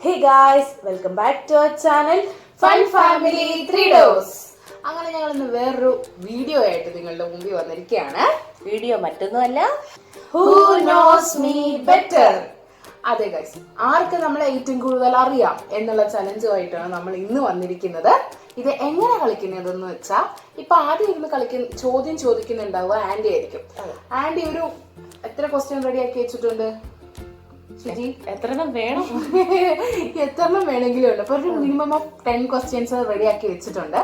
Hey guys, welcome back to our channel Fun Family 3 Doors. അങ്ങനെ ഞങ്ങൾ ഇന്ന് വേറൊരു വീഡിയോ ആയിട്ട് നിങ്ങളുടെ മുമ്പിൽ വന്നിരിക്കുകയാണ്. വീഡിയോ മറ്റൊന്നുമല്ല, Who knows me better? അതെ ഗൈസ്, ആർക്ക് നമ്മളെ ഏറ്റവും കൂടുതൽ അറിയാം എന്നുള്ള ചലഞ്ചുമായിട്ടാണ് നമ്മൾ ഇന്ന് വന്നിരിക്കുന്നത്. ഇത് എങ്ങനെ കളിക്കുന്നതെന്ന് വെച്ചാൽ ഇപ്പൊ ആദ്യം ഇരുന്ന് ചോദ്യം ചോദിക്കുന്നുണ്ടാവുക ആന്റി ആയിരിക്കും. ആന്റി ഒരു എത്ര ക്വസ്റ്റ്യൻ റെഡി ആക്കി വെച്ചിട്ടുണ്ട്? എത്രണ്ണം വേണം? എത്രണ്ണം വേണമെങ്കിലും ഉണ്ട്. അപ്പൊ ഒരു മിനിമം ഓഫ് 10 ക്വസ്റ്റ്യൻസ് റെഡിയാക്കി വെച്ചിട്ടുണ്ട്.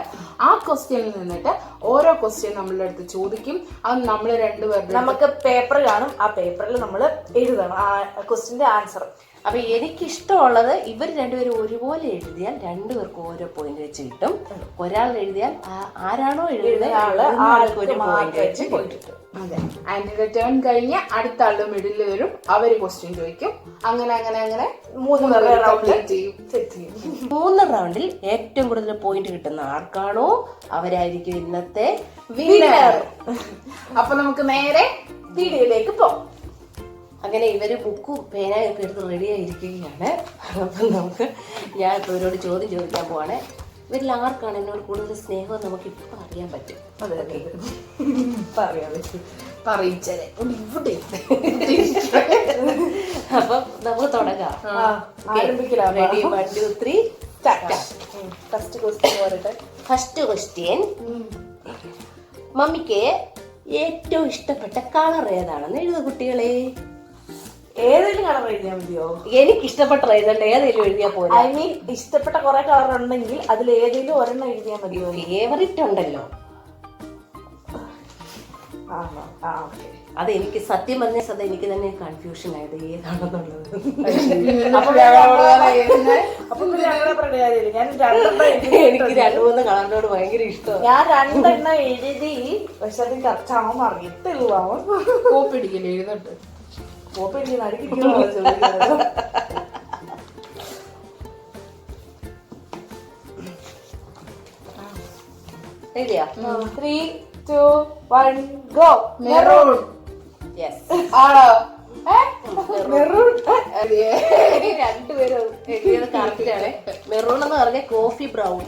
ആ ക്വസ്റ്റ്യനിൽ നിന്നിട്ട് ഓരോ ക്വസ്റ്റ്യൻ നമ്മളുടെ അടുത്ത് ചോദിക്കും. അത് നമ്മൾ രണ്ടുപേരുടെ നമുക്ക് പേപ്പർ കാണും, ആ പേപ്പറിൽ നമ്മൾ എഴുതണം ആ ക്വസ്റ്റ്യന്റെ ആൻസർ. അപ്പൊ എനിക്കിഷ്ടമുള്ളത് ഇവർ രണ്ടുപേരും ഒരുപോലെ എഴുതിയാൽ രണ്ടുപേർക്കും ഓരോ പോയിന്റ് വെച്ച് കിട്ടും. ഒരാൾ എഴുതിയാൽ ആരാണോ എഴുതുന്നത് ആൾക്ക് ഒരു പോയിന്റ് വെച്ച് കിട്ടും. അതെ, ആന്റിയുടെ ടേൺ കഴിഞ്ഞ് അടുത്ത ആളുടെ മിഡിൽ വരും, അവര് ക്വസ്റ്റ്യൻ ചോദിക്കും. അങ്ങനെ അങ്ങനെ അങ്ങനെ 3 റൗണ്ട് ചെയ്യും. 3 റൗണ്ടിൽ ഏറ്റവും കൂടുതൽ പോയിന്റ് കിട്ടുന്ന ആർക്കാണോ അവരായിരിക്കും ഇന്നത്തെ വിന്നർ. അപ്പൊ നമുക്ക് നേരെ വീഡിയോയിലേക്ക് പോകാം. അങ്ങനെ ഇവര് ബുക്കും പേനയൊക്കെ എടുത്ത് റെഡി ആയിരിക്കുകയാണ്. അപ്പം ഞാൻ ഇപ്പൊ ഇവരോട് ചോദ്യം ചോദിക്കാൻ പോവാണ്. ഇവരിൽ ആർക്കാണ് എന്നോട് കൂടുതൽ സ്നേഹം നമുക്ക് ഇപ്പൊ അറിയാൻ പറ്റും. അതെ, പറയാൻ പറ്റും. പറയിച്ചേ ഇവിടെ. അപ്പം നമുക്ക് തുടങ്ങാം. ആരംഭിക്കലാം. Ready, 1 2 3 start. ഫസ്റ്റ് ക്വസ്റ്റ്യൻ പറയട്ടെ. ഫസ്റ്റ് ക്വസ്റ്റ്യൻ, മമ്മിക്ക് ഏറ്റവും ഇഷ്ടപ്പെട്ട കളർ ഏതാണെന്ന് എഴുതുക കുട്ടികളെ. ഏതെങ്കിലും കളർ എഴുതിയാൽ മതിയോ? എനിക്ക് ഇഷ്ടപ്പെട്ട എഴുതണ്ട, ഏതെങ്കിലും എഴുതിയാൽ പോലെ. ഐ മീൻ ഇഷ്ടപ്പെട്ട കുറെ കളർ ഉണ്ടെങ്കിൽ അതിൽ ഏതെങ്കിലും ഒരെണ്ണം എഴുതിയാൽ മതിയോ? ഫേവറിറ്റ് ഉണ്ടല്ലോ. ആണോ? ആ, ഓക്കെ. അത് എനിക്ക് സത്യം പറഞ്ഞ സത്യം എനിക്ക് തന്നെ കൺഫ്യൂഷൻ ആയത് ഏതാണെന്നുള്ളത്. എനിക്ക് 2-3 കളറിനോട് ഭയങ്കര ഇഷ്ടമാണ്. ഞാൻ 2 എണ്ണം എഴുതി, പക്ഷെ അത് കറക്റ്റ് ആവുമ്പോ അറിയത്തില്ല. കോപ്പിടിക്കല്ലേ എഴുതട്ടെ. കോപ്പിടിക്കുന്ന അടിക്കുന്നു. എഴുതിയാ? 3 2 1 ഗോ. മെറൂൺ. യെസ്. ആണോ? മെറൂൺ. രണ്ടുപേരും എഴുതിയത് കറക്റ്റ് ആണ്. മെറൂൺ എന്ന് പറഞ്ഞ കോഫി ബ്രൗൺ.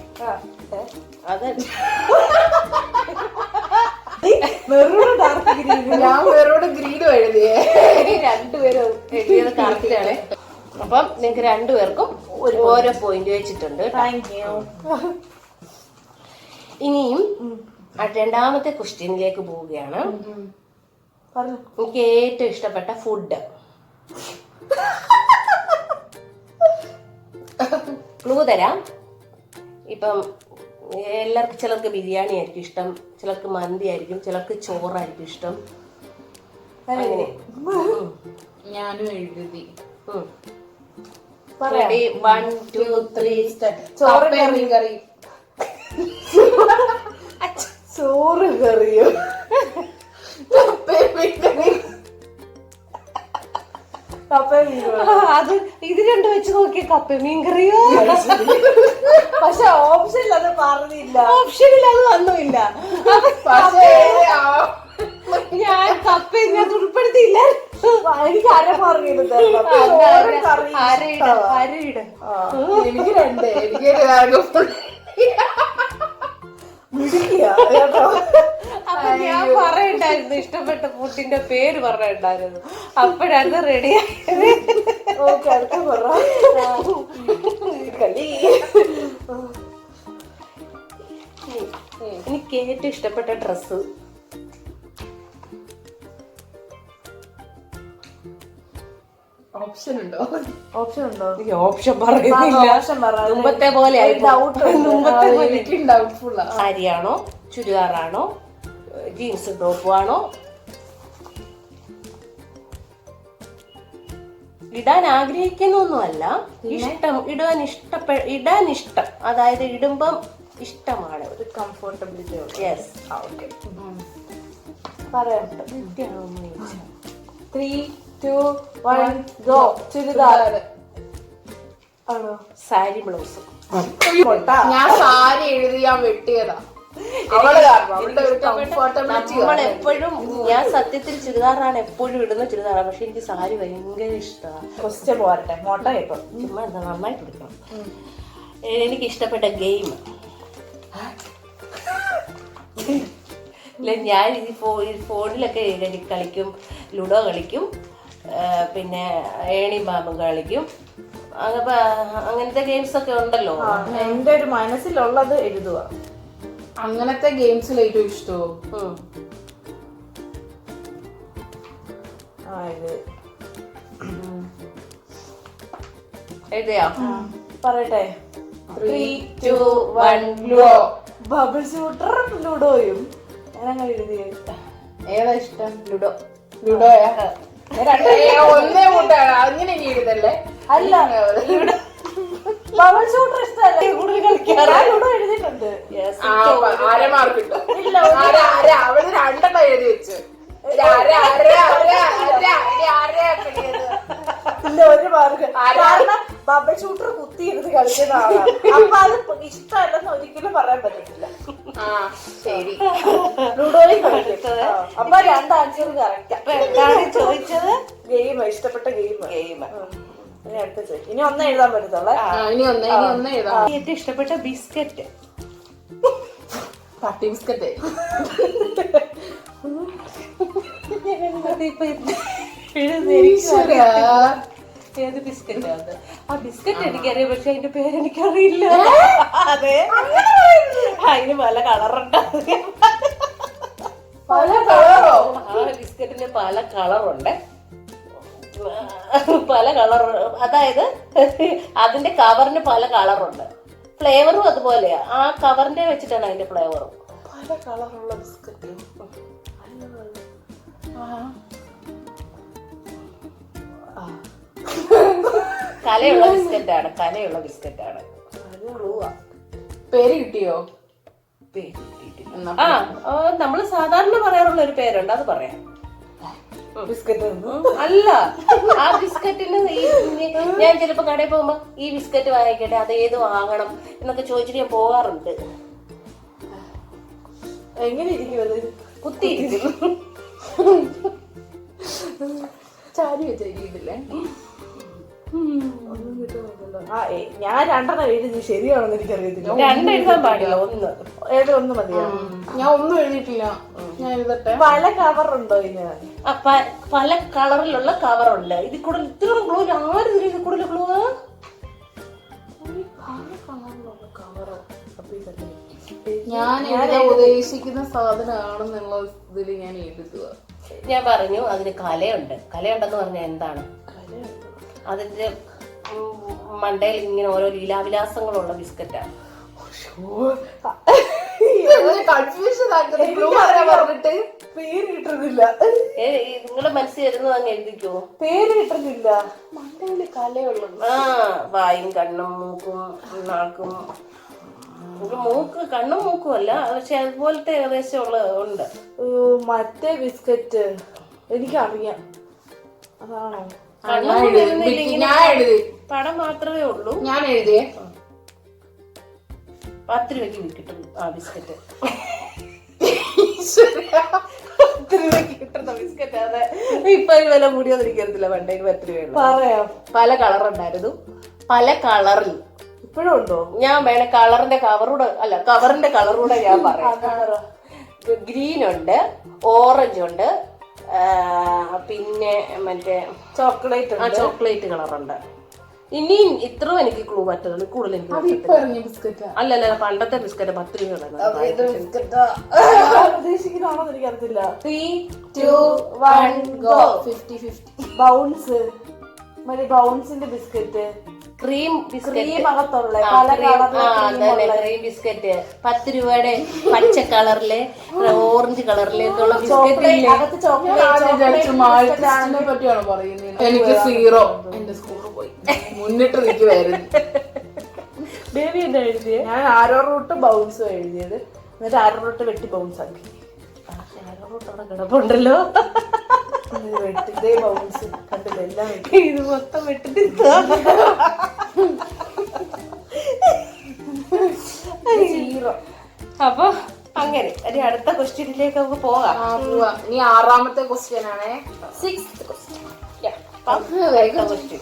അത് മെറൂൺ ഡാർക്ക് ഗ്രീൻ. ഞാൻ മെറൂൺ ഗ്രീനും എഴുതിയേ. രണ്ടുപേരും എഴുതിയത് കറക്റ്റ് ആണ്. അപ്പം നിങ്ങൾക്ക് രണ്ടുപേർക്കും ഓരോ പോയിന്റ് വെച്ചിട്ടുണ്ട്. Thank you. ഇനിയും രണ്ടാമത്തെ ക്വസ്റ്റ്യനിലേക്ക് പോവുകയാണ്. എനിക്ക് ഏറ്റവും ഇഷ്ടപ്പെട്ട ഫുഡ്. ക്ലൂ തരാം. ഇപ്പം എല്ലാവർക്കും, ചിലർക്ക് ബിരിയാണി ആയിരിക്കും ഇഷ്ടം, ചിലർക്ക് മന്തി ആയിരിക്കും, ചിലർക്ക് ചോറായിരിക്കും ഇഷ്ടം. അങ്ങനെ ഞാനും എഴുതി. റെഡി, 1 2 3 ചോറ് മീൻ കറി. ചോറ് കറിയോ? അത് ഇത് രണ്ടും വെച്ച് നോക്കിയ കപ്പ മീൻ കറിയോ? പക്ഷെ ഓപ്ഷനിൽ അത് പറഞ്ഞില്ല. ഓപ്ഷനിൽ അത് വന്നില്ല. ഞാൻ കപ്പ ഇതിനകത്ത് ഉൾപ്പെടുത്തിയില്ല. എനിക്ക് അര പറഞ്ഞിരുന്നു. അരയിട. എനിക്ക് 2. എനിക്ക് അപ്പൊ ഞാൻ പറയണ്ടായിരുന്നു ഇഷ്ടപ്പെട്ട ഫുഡിന്റെ പേര് പറയണ്ടായിരുന്നു. അപ്പോഴാണ് റെഡി ആയത്. എനിക്ക് ഏറ്റവും ഇഷ്ടപ്പെട്ട ഡ്രസ്സ്. ഓപ്ഷൻ ഉണ്ടോ? ഓപ്ഷൻ ഉണ്ടോ? ഓപ്ഷൻ പറയുന്നില്ല. മുമ്പത്തെ പോലെ എനിക്ക് ഡൗട്ട്ഫുൾ. സാരിയാണോ, ചുരിദാറാണോ, ജീൻസ് ടോപ്പ് ആണോ? ഇടാൻ ആഗ്രഹിക്കുന്നൊന്നുമല്ല, ഇഷ്ടം, ഇടാൻ ഇഷ്ടം, അതായത് ഇടുമ്പം ഇഷ്ടമാണ്, ഒരു കംഫർട്ടബിലിറ്റി. യെസ്. പറയാം. 3 2 1 ഗോ. ചുരിദാർ ആണോ? സാരി ബ്ലൗസ്. ഞാൻ സാരി എഴുതി ഞാൻ വെട്ടിയതാ. നമ്മളെപ്പോഴും ഞാൻ സത്യത്തിൽ ചുരിദാറാണ് എപ്പോഴും ഇടുന്ന ചുരിദാറാണ്, പക്ഷെ എനിക്ക് സാരി ഭയങ്കര ഇഷ്ടമാണ്. ക്വസ്റ്റ്യൻ പോരട്ടെ, മോട്ട കേട്ടോ. ചുമ്മാ എന്താ നന്നായിട്ട് എടുക്കണം. എനിക്ക് ഇഷ്ടപ്പെട്ട ഗെയിം ഇല്ല, ഞാൻ ഈ ഫോണിലൊക്കെ കളിക്കും, ലുഡോ കളിക്കും, പിന്നെ ഏണി ബാമ്പും കളിക്കും, അങ്ങനത്തെ ഗെയിംസ് ഒക്കെ ഉണ്ടല്ലോ. എന്റെ ഒരു മനസ്സിലുള്ളത് എഴുതുക. അങ്ങനത്തെ ഗെയിംസിൽ ഏറ്റവും ഇഷ്ടമോ? എഴുതിയാ പറയട്ടെ. 3, 2, 1 ലുഡോ. ബബിൾ ഷൂട്ടർ ലുഡോയും അങ്ങനെ എഴുതിയത്. ഏതാ ഇഷ്ടം? ലുഡോ. ലുഡോയാ? ഒന്നേ കൂട്ടാണ് അങ്ങനെ എഴുതല്ലേ? അല്ല, ബബിൾ ഷൂട്ടർ ഇഷ്ടമല്ല, കൂടുതൽ കളിക്കാറ്. ലുഡോ എഴുതിയിട്ടുണ്ട്. അരമാർക്ക് കിട്ടും. ഇല്ല, അവള് 2 എഴുതി വെച്ചു. ഇല്ല, ഒരു മാർക്ക്. കാരണം ബബിൾ ഷൂട്ടർ കുത്തിയിരുന്ന് കളിക്കുന്ന ആളാണ്. അപ്പൊ അത് ഇഷ്ടമല്ലെന്ന് ഒരിക്കലും പറയാൻ പറ്റത്തില്ല. ശരി. ലുഡോയും കളിക്കുന്നത്. അപ്പൊ 2 ആൻസർ കറക്റ്റ്. എന്താണ് ചോദിച്ചത്? ഗെയിം, ഇഷ്ടപ്പെട്ട ഗെയിം. ഇനി അടുത്ത ചോദിക്കും. ഇനി ഒന്നേ എഴുതാൻ പറ്റത്തുള്ളൂ. ഇനി ഒന്ന് എഴുതാം. ഏറ്റവും ഇഷ്ടപ്പെട്ട ബിസ്ക്കറ്റ്? പട്ടി ബിസ്ക്കറ്റ്. ഏത് ബിസ്ക്കറ്റ്? ആ ബിസ്ക്കറ്റ് എനിക്കറിയാം, പക്ഷെ അതിന്റെ പേരെനിക്കറിയില്ല. അതെ, അതിന് പല കളറുണ്ട്. പല കളറോ? ആ ബിസ്ക്കറ്റിന് പല കളറുണ്ട്. പല കളർ, അതായത് അതിന്റെ കവറിന് പല കളറുണ്ട്. ഫ്ലേവറും അതുപോലെയാ. ആ കവറിന്റെ വെച്ചിട്ടാണ് അതിന്റെ ഫ്ലേവറും. പല കളറുള്ള ബിസ്ക്കറ്റ്. കലയുള്ള ബിസ്ക്കറ്റാണ്, കലയുള്ള ബിസ്ക്കറ്റാണ്. പേര് കിട്ടിയോ? ആ, നമ്മള് സാധാരണ പറയാറുള്ള ഒരു പേരുണ്ട്, അത് പറയാം. ബിസ്ക്കറ്റ് അല്ല, ആ ബിസ്ക്കറ്റിന് ഞാൻ ചിലപ്പോ കടയിൽ പോകുമ്പോ ഈ ബിസ്ക്കറ്റ് വാങ്ങിക്കട്ടെ, അത് ഏത് വാങ്ങണം എന്നൊക്കെ ചോദിച്ചിട്ട് ഞാൻ പോകാറുണ്ട്. എങ്ങനെ ഇരിക്കും അത്? കുത്തിയിരിക്കും. ചാരി വെച്ചില്ലേ? ഒന്നും കിട്ടുന്നില്ലല്ലോ. ഞാൻ 2 എഴുതി, ശരിയാണെന്ന് എനിക്കറിയത്തില്ല. 2 എഴുതാൻ പാടില്ല, 1. ഏത് 1 മതിയോ? ഞാൻ ഒന്നും എഴുതിയിട്ടില്ല. ഞാൻ എഴുതട്ടെ. പല കവറുണ്ടോ ഇതിന്? പല കളറിലുള്ള കവറുണ്ട്. ഇതിൽ കൂടുതൽ ഇത്ര ഗ്ലൂ ആരും ഇതിൽ കൂടുതൽ ഗ്ലൂ. ഞാൻ ഉദ്ദേശിക്കുന്ന സാധനമാണെന്നുള്ള ഇതിൽ ഞാൻ എഴുതുക. ഞാൻ പറഞ്ഞു അതിന് കലയുണ്ട്. കലയുണ്ടെന്ന് പറഞ്ഞാൽ എന്താണ്? അതിന്റെ മണ്ടയിൽ ഇങ്ങനെ ഓരോ ലീലാവിലാസങ്ങളുള്ള ബിസ്ക്കറ്റാണ്. കൺഫ്യൂഷൻ പറഞ്ഞിട്ട് പേര് കിട്ടുന്നില്ല. നിങ്ങളുടെ മനസ്സിൽ വരുന്നത് അങ്ങ് എഴുതിക്കോ. പേര് കിട്ടുന്നില്ല. മണ്ടയില് കലയുള്ളത്. ആ, വായും കണ്ണും മൂക്കും നാക്കും. മൂക്ക് കണ്ണും മൂക്കും അല്ല, പക്ഷെ അതുപോലത്തെ ഏകദേശം ഉള്ള ഉണ്ട്. മറ്റേ ബിസ്ക്കറ്റ് എനിക്കറിയാം. അതാണോ? ഞാൻ എഴുതി. പടം മാത്രമേ ഉള്ളൂ. ഞാൻ എഴുതിയേ. 10 രൂപയ്ക്ക് വിൽക്കിട്ടും ആ ബിസ്ക്കറ്റ്. 10 രൂപയ്ക്ക് കിട്ടുന്ന ബിസ്ക്കറ്റ്. അതെ, ഇപ്പൊ വില കൂടിയോന്ന് എനിക്കറിയത്തില്ല. പണ്ടേക്ക് 10 രൂപയുള്ളൂ. പറയാം. പല കളറുണ്ടായിരുന്നു. പല കളറിൽ ഇപ്പോഴും ഉണ്ടോ? ഞാൻ വേണേ കളറിന്റെ കവറൂടെ അല്ല കവറിന്റെ കളറൂടെ ഞാൻ പറയാം. ഗ്രീൻ ഉണ്ട്, ഓറഞ്ച് ഉണ്ട്, പിന്നെ മറ്റേ ചോക്ലേറ്റ്. ആ ചോക്ലേറ്റ് കളറുണ്ട്. ഇനിയും ഇത്രയും എനിക്ക് ക്ലൂ പറ്റുള്ളൂ, കൂടുതൽ എനിക്ക് അല്ലല്ല. പണ്ടത്തെ ബിസ്ക്കറ്റ് 10 രൂപ. പ്രതീക്ഷിക്കുന്നതാണോ എനിക്കറിയത്തില്ല. 3, 2, 1 ഗോ. 50-50. ബൗൺസ്, മറ്റേ ബൗൺസിന്റെ ബിസ്ക്കറ്റ്. ക്രീം ബിസ്ക്കറ്റ് അകത്തുള്ള ക്രീം ബിസ്ക്കറ്റ് 10 രൂപയുടെ പച്ച കളറിലെ ഓറഞ്ച് കളിലൊക്കെ ഉള്ള ബിസ്ക്കറ്റ്. പറ്റിയാണോ പറയുന്നത്? എനിക്ക് 0. എന്റെ സ്കൂളിൽ പോയി മുന്നിട്ട് നിൽക്കുവായിരുന്നു. ബേബി എന്താ എഴുതിയത്? ഞാൻ ആരോ റൂട്ട് ബൗൺസ് എഴുതിയത്. എന്നിട്ട് ആരോ റൂട്ട് വെട്ടി ബൗൺസ് ആക്കി. ആരോ റൂട്ട് അവിടെ കിടപ്പുണ്ടല്ലോ. വെട്ടിതേ ബൗൺസ് കണ്ടില്ല. എല്ലാം ഇത് മൊത്തം വെട്ടിട്ട്. അപ്പൊ ഇനി അടുത്ത ക്വസ്റ്റ്യനിലേക്ക് നമുക്ക് പോകാം. പോവാം. ഇനി 6ാമത്തെ ക്വസ്റ്റ്യൻ ആണേ. 6th question. വേഗം question.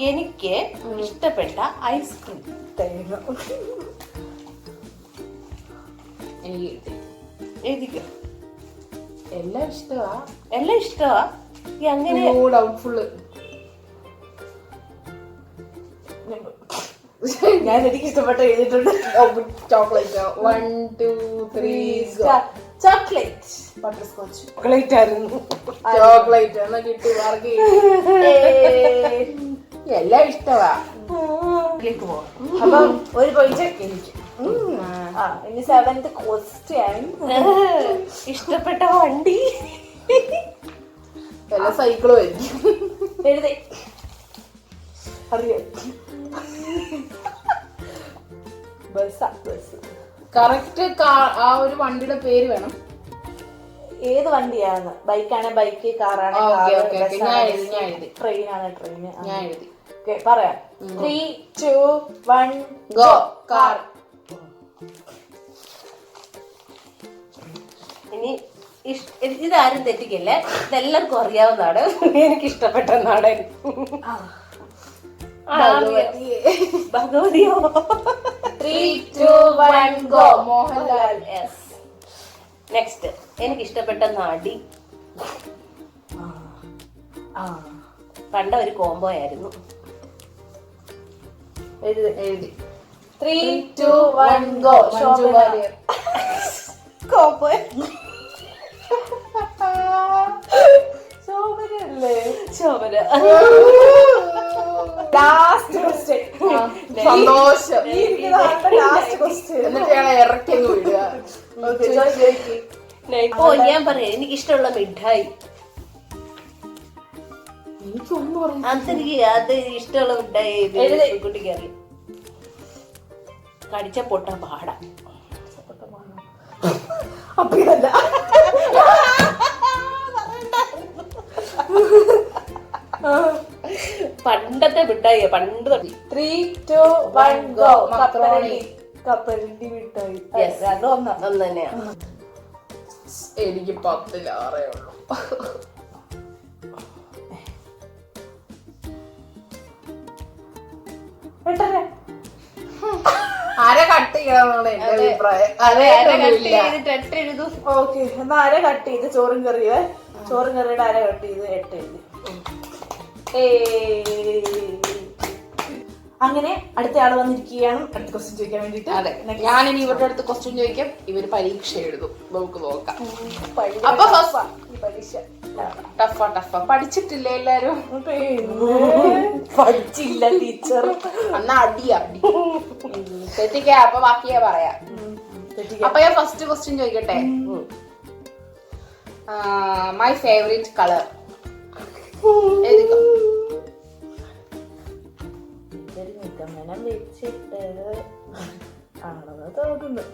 എനിക്ക് ഇഷ്ടപ്പെട്ട ഐസ്ക്രീം. എനിക്ക് എഴുതിക്കോ. എല്ലാം ഇഷ്ടമാ. എല്ലാം ഇഷ്ടമാ. അങ്ങനെ ഡൗട്ട്ഫുള്ള്. ഞാൻ എനിക്ക് ഇഷ്ടപ്പെട്ട എഴുതിയിട്ടുണ്ട്. Chocolate. 1 2 3 chocolate. Butter scotch. Chocolate ആയിരുന്നു. ചോക്ലേറ്റ് എന്നാ കിട്ടി. മാർക്ക് എല്ലാം ഇഷ്ടമാ. പോവാം. അപ്പം ഒരു പോയിന്റ് എനിക്ക്. ഇനി 7th ക്വസ്റ്റ്യൻ. ഇഷ്ടപ്പെട്ട വണ്ടി. എല്ലാ സൈക്കിളും ആയിരിക്കും. എഴുതി അറിയാം. ബസ്. കറക്റ്റ് ആ ഒരു വണ്ടിയുടെ പേര് വേണം. ഏത് വണ്ടിയാണ്? ബൈക്കാണ് ബൈക്ക്, കാറാണ് ട്രെയിനാണ് ട്രെയിൻ. ഞാൻ എഴുതി. പറയാം. 3 2 1 ഗോ. കാർ. ഇനി ഇതാരും തെറ്റിക്കല്ലേ, ഇതെല്ലാവർക്കും അറിയാവുന്നതാണ്. എനിക്ക് ഇഷ്ടപ്പെട്ട നാടൻ ഭഗവതിയോ. 3 2 1 ഗോ. മോഹൻലാൽ. നെക്സ്റ്റ് എനിക്ക് ഇഷ്ടപ്പെട്ട നടി. പണ്ട ഒരു കോംബോ ആയിരുന്നു. എഴുതി. 3 2 1 go. Combo. Shobhana. Last question. സന്തോഷം. Last question. എന്നിട്ട് ഞങ്ങളെ ഇറക്കി വിടുക. ഓ ഞാൻ പറയാം. എനിക്ക് ഇഷ്ടമുള്ള മിഠായി. എനിക്കൊന്നും അറിയാം. അത് ഇഷ്ടമുള്ള മിഠായി കുട്ടിക്ക് അറിയാം. കടിച്ച പൊട്ട പാട. അപ്പിയല്ല. പണ്ടത്തെ മിഠായി. പണ്ട് 3 2 1 ഗോ. കപ്പലണ്ടി മിഠായി. ഒന്ന് തന്നെയാണ്. എനിക്ക് 10ൽ 6 ഉള്ളൂ. ആരെ കട്ട് ചെയ്യണമെന്നാണ് എന്റെ അഭിപ്രായം. ഓക്കെ, എന്നാ അര കട്ട് ചെയ്ത് ചോറും കറിയോ. ചോറും കറിയുടെ അര കട്ട് ചെയ്ത് 8 എഴുതി. അങ്ങനെ അടുത്ത ആള് വന്നിരിക്കുകയാണ് അടുത്ത ക്വസ്റ്റ്യൻ ചോദിക്കാൻ വേണ്ടിട്ട്. അതെ, ഞാനിനി ഇവരുടെ അടുത്ത് ക്വസ്റ്റ്യൻ ചോദിക്കാം. ഇവര് പരീക്ഷ എഴുതും. നമുക്ക് നോക്കാം. അപ്പൊ പരീക്ഷ ടഫാ. പഠിച്ചിട്ടില്ലേ എല്ലാരും? പഠിച്ചില്ല ടീച്ചർ. എന്നാ അടി തെറ്റിക്കാ. അപ്പൊ ബാക്കിയാ പറയാ. അപ്പൊ ഞാൻ ഫസ്റ്റ് ക്വസ്റ്റ്യൻ ചോദിക്കട്ടെ. My favourite colour. നിഗമനം വെച്ചിട്ട് ആണെന്ന് തോന്നുന്നു.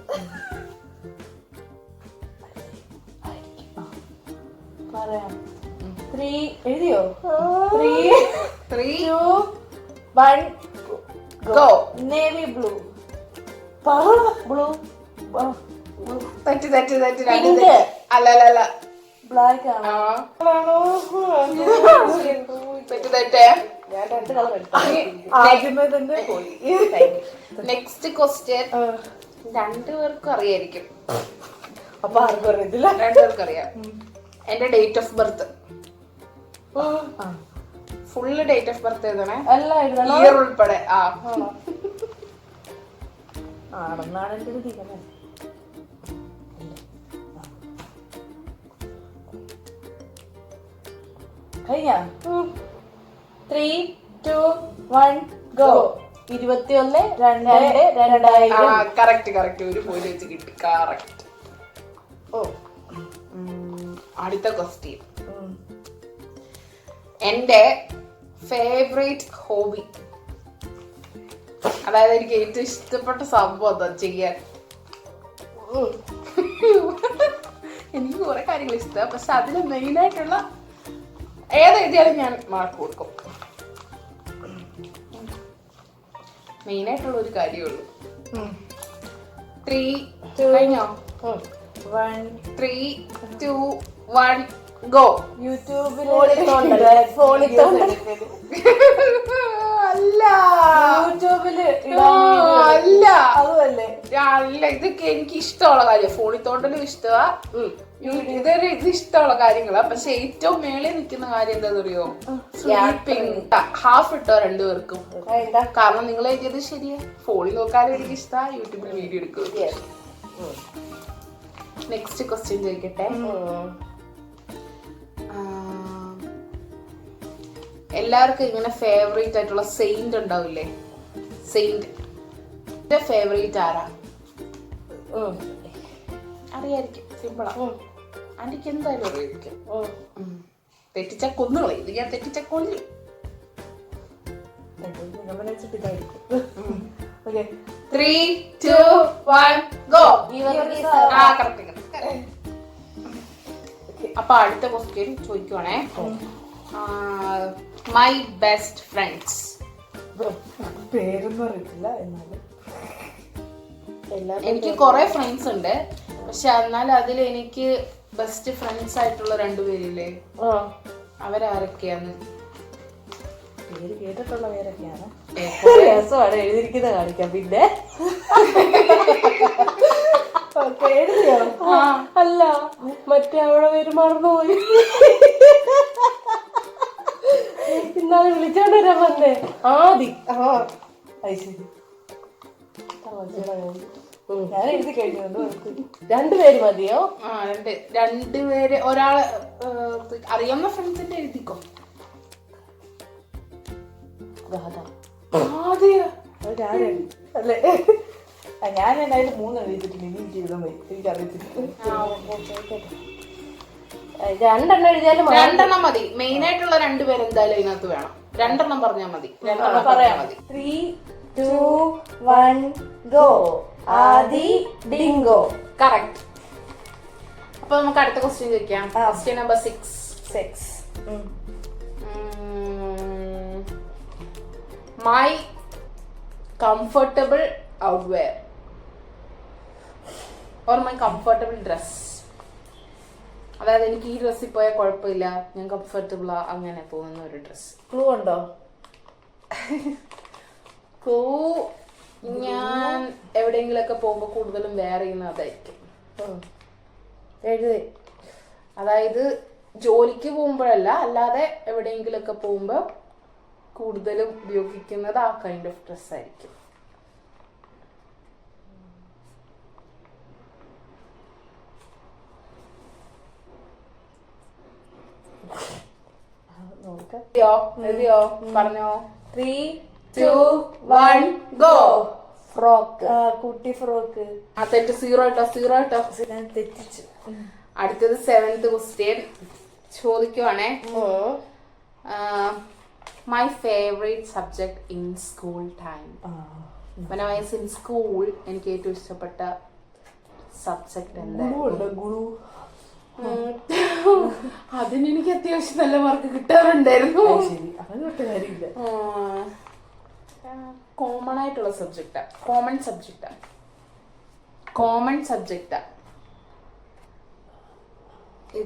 പറയാം. 3 എഴുതിയോ? 3 2 1 ഗോ. Navy blue. ബ്ലൂ. തെറ്റ്. പിങ്ക്. അല്ല. ബ്ലാക്ക് ആണോ? തെറ്റ്. ഞാൻ 2 കളർ എടുത്തു. ആദ്യമേ തന്നെ പോയി. നെക്സ്റ്റ് ക്വസ്റ്റ്യൻ 2 പേർക്കും അറിയായിരിക്കും. അപ്പൊ ആർക്കും അറിയത്തില്ല. 2 പേർക്കും അറിയാം. എന്റെ date of birth. Full date of birth എഴുതണേ. ഇയർ ഉൾപ്പെടെ. ആണെന്നാണ് എന്റെ ഒരു തീരുമാനം. കഴിഞ്ഞ 3 2 1 ഗോ. 21 2 2000. കറക്റ്റ്. ഒരു പോയിന്റ് വെച്ച് കിട്ടി. കറക്റ്റ്. അടുത്ത ക്വസ്റ്റ്യൻ. എന്റെ ഫേവറേറ്റ് ഹോബി, അതായത് എനിക്ക് ഏറ്റവും ഇഷ്ടപ്പെട്ട സംഭവം എന്താ ചെയ്യാൻ. എനിക്ക് കുറെ കാര്യങ്ങൾ ഇഷ്ടമാണ്. പക്ഷെ അതിൽ മെയിനായിട്ടുള്ള ഏതെഴുതിയാലും ഞാൻ മാർക്ക് കൊടുക്കും. മെയിനായിട്ടുള്ള ഒരു കാര്യമുള്ളൂ. 3 കഴിഞ്ഞോ? 1 3, 2, 1 ഗോ. യൂട്യൂബിൽ അല്ല യൂട്യൂബില് അല്ല അതുമല്ലേ? അല്ല, ഇതൊക്കെ എനിക്ക് ഇഷ്ടമുള്ള കാര്യം. ഫോണിൽ തോണ്ടലും ഇഷ്ടമാ, ഇതൊരു ഇത് ഇഷ്ടമുള്ള കാര്യങ്ങളാ. പക്ഷെ ഏറ്റവും മേളിൽ നിൽക്കുന്ന കാര്യം എന്താന്ന് അറിയോ? സ്ലീപ്പിംഗ്. ഹാഫ് ഇട്ടോ രണ്ടുപേർക്കും. കാരണം നിങ്ങൾ എഴുതിയത് ശരിയാ. ഫോണിൽ നോക്കാനും എനിക്ക് ഇഷ്ടമാ, യൂട്യൂബിൽ വീഡിയോ എടുക്കും. നെക്സ്റ്റ് ക്വസ്റ്റ്യൻ ചോദിക്കട്ടെ. എല്ലാവർക്കും ഇങ്ങനെ ഫേവറേറ്റ് ആയിട്ടുള്ള സെയിന്റ് ഉണ്ടാവില്ലേ? സെയിന്റ് ഫേവറേറ്റ് ആരാ? അറിയായിരിക്കും, സിമ്പിളാ. ആന്റിക്ക് എന്തായാലും അറിയായിരിക്കും. തെറ്റിച്ച കൊന്നുകളെ. ഇത് ഞാൻ തെറ്റിച്ച കൊല്ലി. 3, 2, 1 ഗോ. അപ്പൊ അടുത്ത ക്വസ്റ്റ്യൻ ചോദിക്കുവാണേ. My best friends. പേരൊന്നും അറിയത്തില്ല, എന്നാലും എനിക്ക് കുറെ ഫ്രണ്ട്സ് ഉണ്ട്. പക്ഷെ എന്നാലും അതിൽ എനിക്ക് ബെസ്റ്റ് ഫ്രണ്ട്സ് ആയിട്ടുള്ള രണ്ടുപേരില്ലേ, അവരാരൊക്കെയാന്ന്? പേര് കേട്ടിട്ടുള്ള പേരൊക്കെയാണ്. രസമാണ് എഴുതിയിരിക്കുന്നത് കാണിക്കാം. പിന്നെ അല്ല, മറ്റേ അവിടെ പേര് മറന്നുപോയി. ഇന്നാളെ വിളിച്ചോണ്ട് വരാൻ വന്നേ. ആദി. ഞാൻ എഴുതി കഴിഞ്ഞു. രണ്ടുപേര് മതിയോ? രണ്ടുപേര്. ഒരാള് അറിയാവുന്ന ഫ്രണ്ട്സിന്റെ എഴുതിക്കോ. അല്ലേ? ഞാൻ എന്തായാലും 3 എഴുതിയിട്ടില്ല. ഇനി എനിക്ക് എഴുതാൻ പോയി, എനിക്കറിയത്തില്ല. രണ്ടെണ്ണം എഴുതിയാലും രണ്ടെണ്ണം മതി. മെയിൻ ആയിട്ടുള്ള രണ്ടുപേര് എന്തായാലും ഇതിനകത്ത് വേണം. രണ്ടെണ്ണം പറഞ്ഞാൽ മതി. രണ്ടെണ്ണം പറയാ മതി. 3, 2, 1 ഗോ. ആദി ഡിങ്കോ. കറക്റ്റ്. അപ്പൊ നമുക്ക് അടുത്ത ക്വസ്റ്റ്യൻ ചോദിക്കാം. Question number 6. My comfortable outwear or my comfortable dress. അതായത് എനിക്ക് ഈ ഡ്രസ്സിൽ പോയാൽ കുഴപ്പമില്ല, ഞാൻ കംഫർട്ടബിളാ, അങ്ങനെ തോന്നുന്ന ഒരു ഡ്രസ്. ക്ലൂ ഉണ്ടോ? ക്ലൂ ഞാൻ എവിടെയെങ്കിലൊക്കെ പോകുമ്പോൾ കൂടുതലും വെയർ ചെയ്യുന്ന അതായിരിക്കും. അതായത് ജോലിക്ക് പോകുമ്പോഴല്ല, അല്ലാതെ എവിടെയെങ്കിലൊക്കെ പോകുമ്പോൾ കൂടുതലും ഉപയോഗിക്കുന്നത് ആ കൈൻഡ് ഓഫ് ഡ്രസ് ആയിരിക്കും. എഴുതിയോ? പറഞ്ഞോ. 3, 2, 1 ഗോ. ഫ്രോക്ക്. കുട്ടി ഫ്രോക്ക്. ആ തെറ്റ്. 0 ഇട്ടോ. ഞാൻ തെറ്റിച്ചു. അടുത്തത് 7th ക്വസ്റ്റ്യൻ ചോദിക്കുവാണേ. My favourite subject in school time. when I was in school എനിക്ക് ഏറ്റവും ഇഷ്ടപ്പെട്ട സബ്ജക്ട് എന്തായിരുന്നു? അതിന് എനിക്ക് അത്യാവശ്യം നല്ല മാർക്ക് കിട്ടാറുണ്ടായിരുന്നു. കോമൺ ആയിട്ടുള്ള സബ്ജക്റ്റാ. കോമൺ സബ്ജക്റ്റാ.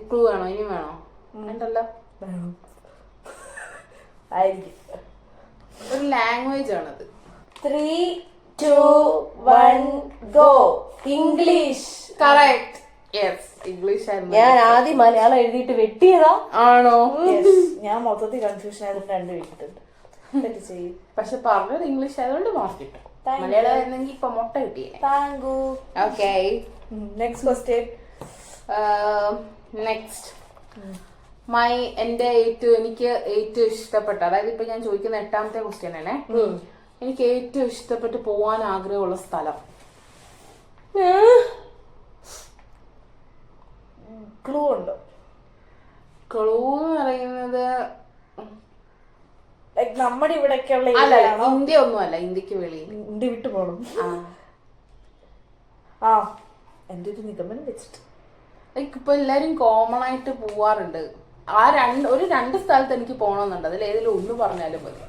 ക്ലൂ വേണോ? ഇനി വേണോ? വേണ്ടല്ലോ. ഒരു ലാംഗ്വേജ് ആണത്. 3, 2, 1 go. English. Correct. Yes, English ആയിരുന്നു. ഞാൻ ആദ്യം മലയാളം എഴുതിയിട്ട് വെട്ടിയതാ. ആണോ? ഞാൻ മൊത്തത്തിൽ കൺഫ്യൂഷൻ ആയതുകൊണ്ട് 2 എഴുതിയിട്ടുണ്ട്. പക്ഷെ പറഞ്ഞത് ഇംഗ്ലീഷ് ആയതുകൊണ്ട് മാർക്ക് കിട്ടും. മലയാളം ആയിരുന്നെങ്കിൽ ഇപ്പൊ മുട്ട കിട്ടിയേ. ഓക്കെ. Next question. നെക്സ്റ്റ് എനിക്ക് ഏറ്റവും ഇഷ്ടപ്പെട്ട, അതായത് ഇപ്പൊ ഞാൻ ചോദിക്കുന്ന 8ാമത്തെ ക്വസ്റ്റ്യൻ ആണേ. എനിക്ക് ഏറ്റവും ഇഷ്ടപ്പെട്ട് പോവാൻ ആഗ്രഹമുള്ള സ്ഥലം. ക്ലൂ ഉണ്ടോ? ക്ലൂ എന്ന് പറയുന്നത് നമ്മുടെ ഇവിടെയൊക്കെയുള്ള ഇന്ത്യ ഒന്നുമല്ല, ഇന്ത്യക്ക് വെളിയിൽ. ഇന്ത്യ വിട്ടു പോകണം. എന്റെ ഒരു നിഗമനം വെച്ചിട്ട് ഇപ്പൊ എല്ലാരും കോമൺ ആയിട്ട് പോവാറുണ്ട്. ആ 2 സ്ഥലത്ത് എനിക്ക് പോകണമെന്നുണ്ട്. അതിൽ ഏതെങ്കിലും ഒന്ന് പറഞ്ഞാലും മതി.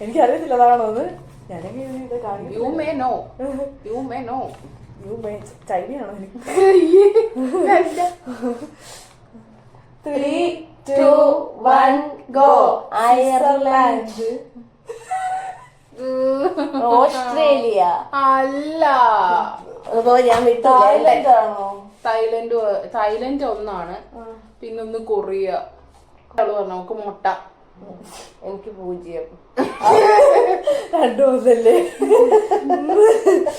എനിക്കറിയത്തില്ല അതാണോ. U may no. ചൈനയാണോ എനിക്ക്? 3, 2, 1 ഗോ. Ireland, Australia. അല്ല, അപ്പോ ഞാൻ വിട്ടു. തായ്ലൻഡ് ആണോ? തായ്ലൻഡ് ഒന്നാണ്, പിന്നൊന്ന് കൊറിയ. അവള് പറഞ്ഞു നമുക്ക് മുട്ട. എനിക്ക് 0. 2 ഒന്നല്ലേ?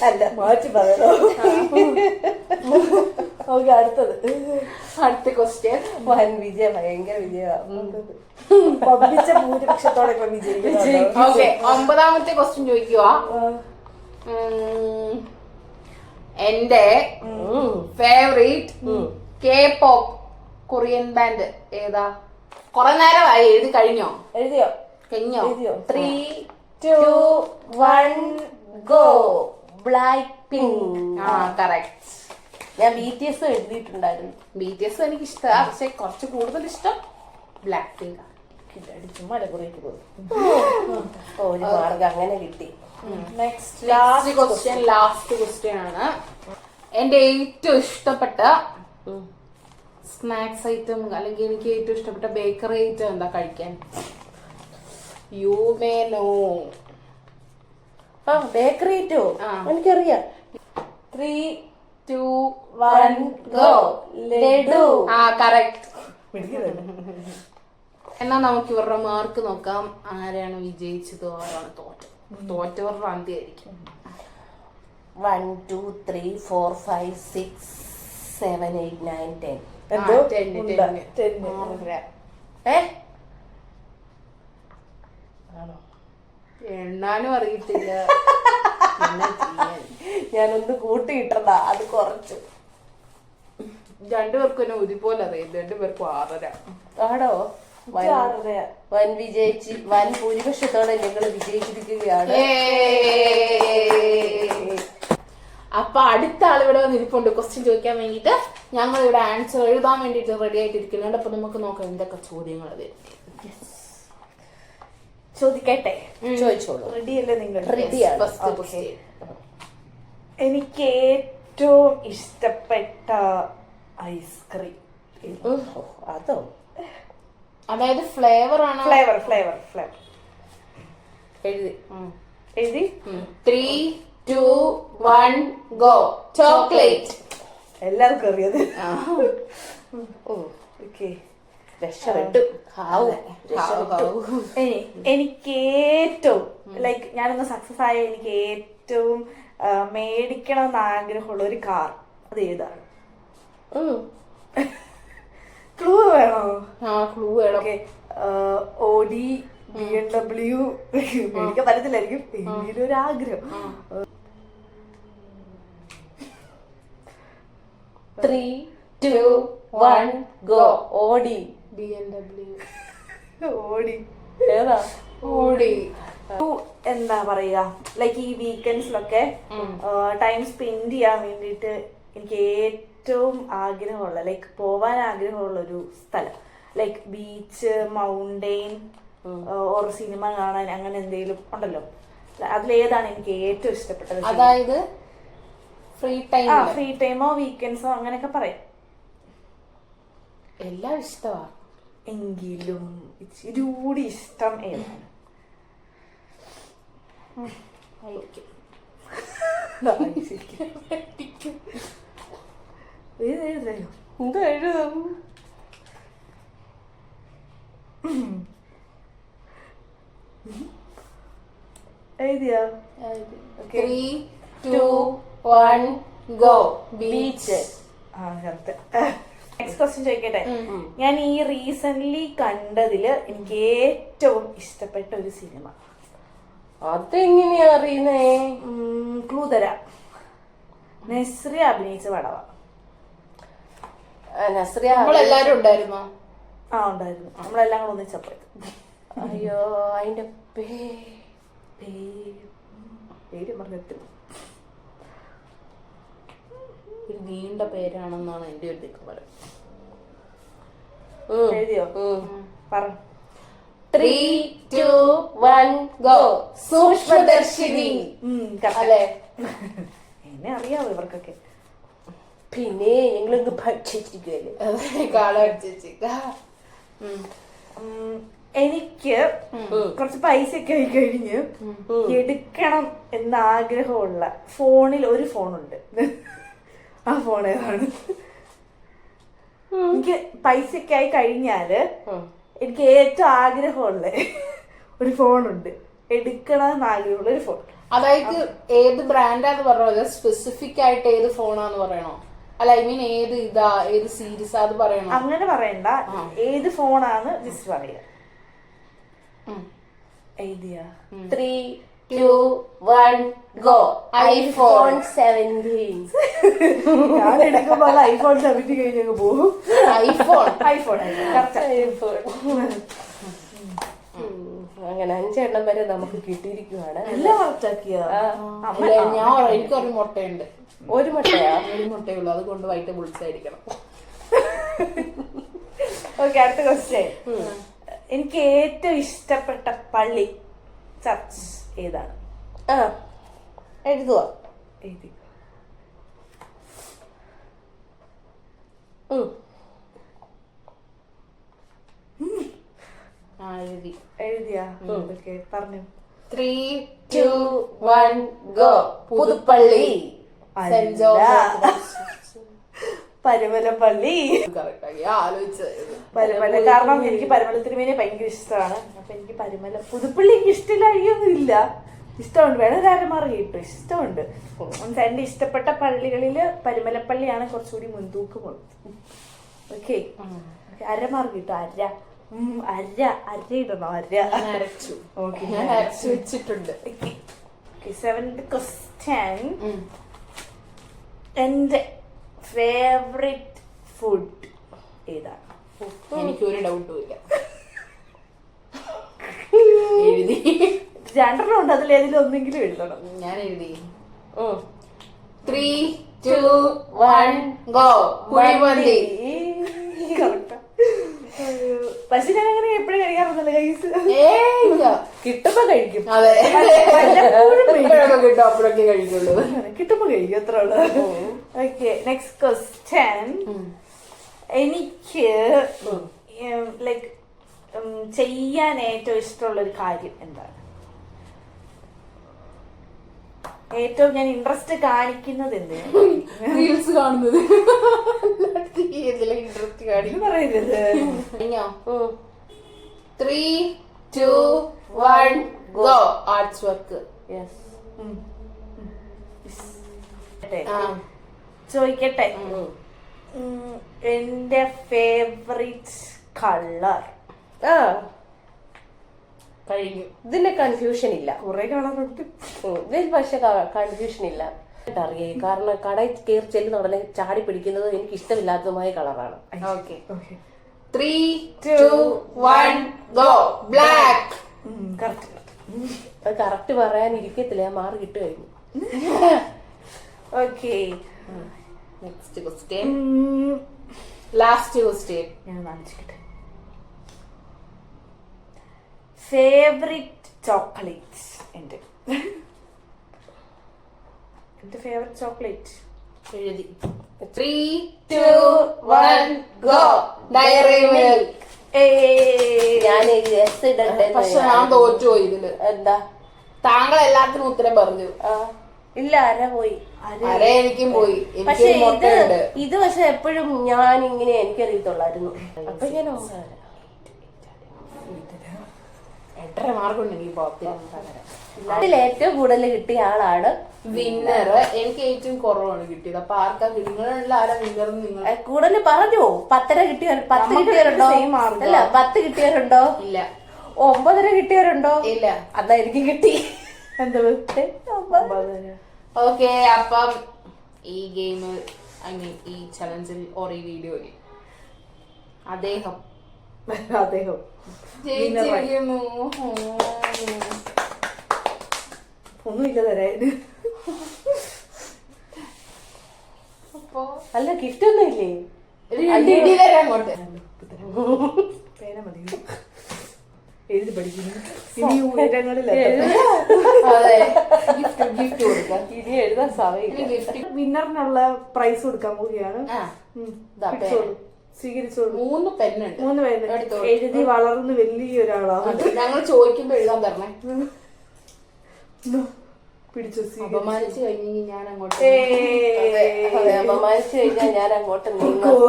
അല്ല, മാറ്റി പറയണോ? ഓക്കെ, അടുത്ത ക്വസ്റ്റ്യൻ. വൻ വിജയം, ഭയങ്കര വിജയമാണ്. പബ്ലിച്ച ഭൂരിപക്ഷത്തോടെ ഇപ്പൊ വിജയിക്കും. ഓക്കെ, 9ാമത്തെ ക്വസ്റ്റ്യൻ ചോദിക്കുക. എന്റെ ഫേവറേറ്റ് K-pop കൊറിയൻ ബാൻഡ് ഏതാ? കൊറേ നേരമായി. എഴുതി കഴിഞ്ഞോ? എഴുതിയോ? 3, 2, 1 ഗോ. Black pink. കറക്റ്റ്. ഞാൻ BTS എഴുതിയിട്ടുണ്ടായിരുന്നു. BTS എനിക്ക് ഇഷ്ടമാണ്, പക്ഷെ കുറച്ച് കൂടുതൽ ഇഷ്ടം ബ്ലാക്ക് പിങ്ക് ആണ്. ഒരു മാർഗം അങ്ങനെ കിട്ടി. ലാസ്റ്റ് ക്വസ്റ്റ്യൻ ആണ്. എന്റെ ഏറ്റവും ഇഷ്ടപ്പെട്ട സ്നാക്സ് ഐറ്റം അല്ലെങ്കിൽ എനിക്ക് ഏറ്റവും ഇഷ്ടപ്പെട്ട ബേക്കറി ഐറ്റം എന്താ കഴിക്കാൻ? You may know. ബേക്കറി ടോ എനിക്കറിയാം. 3, 2, 1 ഗോ. ലഡു. കറക്റ്റ്. എന്നാ നമുക്ക് ഇവരുടെ മാർക്ക് നോക്കാം. ആരാണ് വിജയിച്ചത്, ആരാണ് തോറ്റവരുടെ അന്ത്യമായിരിക്കും. 1, 2, 3, 4, 5, 6, 7, 8, 9, 10. എന്തോ? 10. ആണോ? എണ്ണാനും അറിയത്തില്ല. ഞാനൊന്ന് കൂട്ടിയിട്ടതാ, അത് കുറച്ചു. രണ്ടുപേർക്കും എന്നെ ഒരുപോലെ അറിയാം. 2 പേർക്കും 6.5. ആണോ? വൻ വിജയിച്ച് വൻ ഭൂരിപക്ഷത്തോടെ ഞങ്ങൾ വിജയിച്ചിരിക്കുകയാണ്. അപ്പൊ അടുത്ത ആളിവിടെ വന്നിരിപ്പുണ്ട് ക്വസ്റ്റ്യൻ ചോദിക്കാൻ വേണ്ടിട്ട്. ഞങ്ങൾ ഇവിടെ ആൻസർ എഴുതാൻ വേണ്ടിട്ട് റെഡി ആയിട്ടിരിക്കുന്നുണ്ട്. അപ്പൊ നമുക്ക് നോക്കാം എന്തൊക്കെ ചോദ്യങ്ങൾ അത്. ചോദിക്കട്ടെ? ചോദിച്ചോളൂ. റെഡിയല്ലേ നിങ്ങൾ? റെഡിയാണ്. എനിക്ക് ഏറ്റവും ഇഷ്ടപ്പെട്ട ഐസ്ക്രീം. അതോ? അതായത് ഫ്ലേവർ ആണ്. ഫ്ലേവർ. എഴുതി 3, 2, 1 ഗോ. ചോക്ലേറ്റ്. എല്ലാവർക്കും അറിയാതെ. രക്ഷപ്പെട്ടു. എനിക്ക് ഏറ്റവും ലൈക്ക് ഞാനൊന്ന് സക്സസ് ആയ എനിക്ക് ഏറ്റവും മേടിക്കണം എന്ന് ആഗ്രഹമുള്ള ഒരു കാർ അത് ഏതാണ്? ക്ലൂ വേണോ? ക്ലൂ വേണം. ഓഡി, BMW മേടിക്കാൻ പറ്റത്തില്ലായിരിക്കും, എങ്കിലും ഒരു ആഗ്രഹം. 3, 2, 1 ഗോ. ഓഡി. BMW. ഓടി ഏതാ? ഓടി. എന്താ പറയാ, ലൈക്ക് ഈ വീക്കെൻഡ്സിലൊക്കെ ടൈം സ്പെൻഡ് ചെയ്യാൻ വേണ്ടിട്ട് എനിക്ക് ഏറ്റവും ആഗ്രഹമുള്ള ലൈക്ക് പോവാൻ ആഗ്രഹമുള്ള ഒരു സ്ഥലം, like beach, mountain or cinema കാണാൻ, അങ്ങനെ എന്തെങ്കിലും ഉണ്ടല്ലോ, അതിലേതാണ് എനിക്ക് ഏറ്റവും ഇഷ്ടപ്പെട്ടത്? അതായത് ഫ്രീ ടൈമോ വീക്കെൻഡ്സോ അങ്ങനെയൊക്കെ പറയാം. എല്ലാം ഇഷ്ടമാണ്, എങ്കിലും ഇച്ചിരി കൂടി ഇഷ്ടം ഏതാണ്? എന്താ എഴുതും? എഴുതിയോ? 3, 2, 1 ഗോ. ബീച്ച്. നെക്സ്റ്റ് ക്വസ്റ്റ്യൻ ചോദിക്കട്ടെ. ഞാൻ ഈ റീസെന്റ് കണ്ടതില് എനിക്ക് ഏറ്റവും ഇഷ്ടപ്പെട്ട ഒരു സിനിമ. അതെങ്ങനെയാ അറിയുന്നേ? ക്ലൂ തരാം. നസ്രിയ അഭിനയിച്ച പടവാ. നസ്രിയ നമ്മളെല്ലാരും ഉണ്ടായിരുന്നോ? ഉണ്ടായിരുന്നു, നമ്മളെല്ലാം കൂടെ ഒന്നിച്ചപ്പോയി. അയ്യോ, അതിന്റെ പേര് പറഞ്ഞിട്ട് ഒരു നീണ്ട പേരാണെന്നാണ് എന്റെ ഒരു നിഗമനം. എഴുതിയോ? പറ. 3, 2, 1 ഗോ. സൂക്ഷ്മദർശിനി. അല്ലേ? എന്നെ അറിയാവോ ഇവർക്കൊക്കെ. പിന്നെ ഞങ്ങളൊന്ന് ഭക്ഷിച്ചിരിക്കുകയല്ലേ. എനിക്ക് കുറച്ച് പൈസയൊക്കെ ആയി കഴിഞ്ഞ് എടുക്കണം എന്ന ആഗ്രഹമുള്ള ഫോണിൽ ഒരു ഫോണുണ്ട്. ആ ഫോൺ ഏതാണ്? എനിക്ക് പൈസയൊക്കെ ആയി കഴിഞ്ഞാല് എനിക്ക് ഏറ്റവും ആഗ്രഹമുള്ള ഒരു ഫോണുണ്ട്, എടുക്കണമെന്ന് ആഗ്രഹമുള്ള ഒരു ഫോൺ. അതായത് ഏത് ബ്രാൻഡാന്ന് പറഞ്ഞോ, സ്പെസിഫിക് ആയിട്ട് ഏത് ഫോണാന്ന് പറയണോ? അല്ല, ഐ മീൻ ഏത് സീരീസ് അത് പറയണോ? അങ്ങനെ പറയണ്ട, ഏത് ഫോണാണ് ജസ്റ്റ് പറയാ. എഴുതിയ 3, 2, 1 ഗോ. iPhone 17. ഞാൻ എടുക്കുമ്പോ iPhone 17 കഴിഞ്ഞങ്ങ് പോകും. ഐഫോൺ അങ്ങനെ 5 എണ്ണം വരെ നമുക്ക് കിട്ടിയിരിക്കുവാണ്. എല്ലാം കറക്റ്റാക്കിയ. എനിക്കൊരു മുട്ടയുണ്ട്. ഒരു മുട്ടയാ? ഒരു മുട്ടയുള്ളൂ, അതുകൊണ്ട് വൈകിട്ട് വിളിച്ചായിരിക്കണം. ഓക്കെ, അടുത്ത ക്വസ്റ്റ്യൻ. എനിക്ക് ഏറ്റവും ഇഷ്ടപ്പെട്ട പള്ളി, ചർച്ച് ഏതാണ്? എഴുതുക. എഴുതി. എഴുതിയാ? ഓക്കെ, പറഞ്ഞു. 3, 2, 1 go. Puthuppally. Saint George Parumalappally. Parumala, കാരണം എനിക്ക് പരുമല തിരുമേനെ ഭയങ്കര ഇഷ്ടമാണ്. അപ്പൊ എനിക്ക് പുതുപ്പള്ളി എനിക്ക് ഇഷ്ടമില്ല, അഴിയൊന്നും ഇല്ല, ഇഷ്ടമുണ്ട്. വേറെ ആരമാർ കേട്ടു, ഇഷ്ടമുണ്ട്. എന്റെ ഇഷ്ടപ്പെട്ട പള്ളികളില് പരുമലപ്പള്ളിയാണ് കുറച്ചുകൂടി മുൻതൂക്കമുള്ളത്. ഓക്കെ, അരമാർ കിട്ടും. അര ഇടണോ? അരച്ചു. ഓക്കെ, ഞാൻ അരച്ചു വെച്ചിട്ടുണ്ട്. 7th question. എന്റെ ഫേവറേറ്റ് ഫുഡ് ഏതാണ്? എനിക്കൊരു ഡൗട്ടും ഇല്ല. എഴുതി. 2 ഉണ്ട്, അതിലേതിലും ഒന്നെങ്കിലും എഴുതണം. ഞാൻ എഴുതി. 3, 2, 1 ഗോ. കുഴിമന്തി. പക്ഷെ ഞാൻ അങ്ങനെ എപ്പോഴും കഴിക്കാറൊന്നുമില്ല ഗൈസ്. കിട്ടുമ്പോ കഴിക്കും. അതെ, കിട്ടും, അപ്പോഴൊക്കെ കഴിക്കുള്ളൂ. കിട്ടുമ്പോ കഴിക്കും, അത്ര ഉള്ളത്. Okay, next question. എനിക്ക് ലൈക്ക് ചെയ്യാൻ ഏറ്റവും ഇഷ്ടമുള്ള ഒരു കാര്യം എന്താണ്? ഏറ്റവും ഞാൻ ഇൻട്രസ്റ്റ് കാണിക്കുന്നത് എന്തിനാണ്? റീൽസ് കാണുന്നത്. ഇൻട്രസ്റ്റ് പറയരുത്. 3, 2, 1 ഗോ. Arts work. ചോദിക്കട്ടെ, എന്റെ ഫേവറേറ്റ് കളർ? കഴിഞ്ഞു. ഇതിന്റെ കൺഫ്യൂഷൻ ഇല്ല. കുറെ കളറുണ്ട് ഇതിൽ, പക്ഷെ കൺഫ്യൂഷൻ ഇല്ല. അറിയേ, കാരണം കടയിൽ കയറി ചെല്ലുന്ന ഉടനെ ചാടി പിടിക്കുന്നത് എനിക്ക് ഇഷ്ടമില്ലാത്തതുമായ കളറാണ്. Okay, 3, 2, 1 go. ബ്ലാക്ക്. അത് കറക്റ്റ് പറയാനിരിക്കത്തില്ല, ഞാൻ മാറി കിട്ടു കഴിഞ്ഞു. Okay, next question. Last question. ഞാൻ വാങ്ങിച്ചിട്ടെ. Favourite chocolate? എന്റെ ഫേവറേറ്റ് ചോക്ലേറ്റ് എഴുതി. 3, 2, 1 ഗോ. Diary milk. ഞാൻ ഇടട്ടെ? പക്ഷെ ഞാൻ തോറ്റുപോയി ഇതില്. എന്താ? താങ്കൾ എല്ലാത്തിനും ഉത്തരം പറഞ്ഞു. ഇല്ല, അര പോയി. അര എനിക്കും പോയി. പക്ഷെ ഇത് പക്ഷെ എപ്പോഴും ഞാൻ ഇങ്ങനെ എനിക്കറിയത്തുള്ളായിരുന്നു. അപ്പൊ ഞാൻ 8.5 മാർക്കുണ്ട് എനിക്ക്. ഇതിൽ ഏറ്റവും കൂടുതൽ കിട്ടിയ ആളാണ് വിന്നർ. എനിക്ക് ഏറ്റവും കുറവാണ് കിട്ടിയത്. അപ്പൊ ആർക്കാ നിങ്ങളുള്ള ആരാ വിന്നർ? നിങ്ങൾ കൂടുതൽ പറഞ്ഞോ? 10 കിട്ടിയവരുണ്ടോ? 10 കിട്ടിയവരുണ്ടോ? ഇല്ല. 9 കിട്ടിയവരുണ്ടോ? ഇല്ല. അതാ എനിക്ക് കിട്ടി. എന്താ? ഓക്കെ, അപ്പം ഈ ഗെയിം, ഐ മീൻ ഈ ചലഞ്ചിൽ ഓർ ഈ വീഡിയോയിൽ അദ്ദേഹം ജയിച്ചിരിക്കുന്നു. ഒന്നുമില്ല തരാൻ. അല്ല, ഗിഫ്റ്റ് ഒന്നും ഇല്ലേ? അങ്ങോട്ട് പേന മതി, എഴുതി പഠിക്കുന്നു. ഇനി ഉയരങ്ങളിൽ അതെ, ഗിഫ്റ്റ് കൊടുക്കാം. ഇനി എഴുതാൻ സമയം വിന്നറിനുള്ള പ്രൈസ് കൊടുക്കാൻ പോവുകയാണ്. ദാ പിടിച്ചോളൂ. സ്വീകരിച്ചോളൂ. 3 പെണ്ണുണ്ട്. 3 പേര് എഴുതി വളർന്ന് വലിയൊരാളാണ്. ഞങ്ങൾ ചോദിക്കുമ്പോ എഴുതാൻ പറഞ്ഞേ. പിടിച്ചു. അപമാനിച്ചു കഴിഞ്ഞ ഞാൻ അങ്ങോട്ട് അതെ, അപമാനിച്ചു കഴിഞ്ഞാൽ ഞാൻ അങ്ങോട്ട് നീങ്ങും.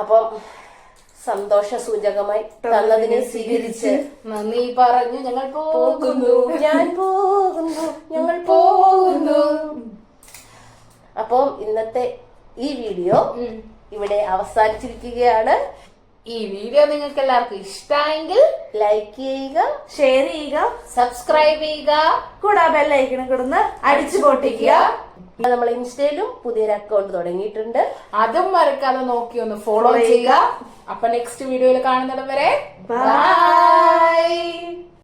അപ്പം സന്തോഷ സൂചകമായി തന്നതിനെ സ്വീകരിച്ച് നന്ദി പറഞ്ഞു ഞങ്ങൾ പോകുന്നു. ഞാൻ പോകുന്നു, ഞങ്ങൾ പോകുന്നു. അപ്പം ഇന്നത്തെ ഈ വീഡിയോ ഇവിടെ അവസാനിച്ചിരിക്കുകയാണ്. ഈ വീഡിയോ നിങ്ങൾക്ക് എല്ലാവർക്കും ഇഷ്ടമായെങ്കിൽ ലൈക്ക് ചെയ്യുക, ഷെയർ ചെയ്യുക, സബ്സ്ക്രൈബ് ചെയ്യുക, കൂടാ ബെല്ലൈക്കണും കൊടുന്ന് അടിച്ചു പൊട്ടിക്കുക. നമ്മൾ ഇൻസ്റ്റയിലും പുതിയൊരു അക്കൗണ്ട് തുടങ്ങിയിട്ടുണ്ട്. അതും മറക്കാതെ നോക്കി ഒന്ന് ഫോളോ ചെയ്യുക. അപ്പൊ നെക്സ്റ്റ് വീഡിയോയിൽ കാണുന്നിടം വരെ ബൈ.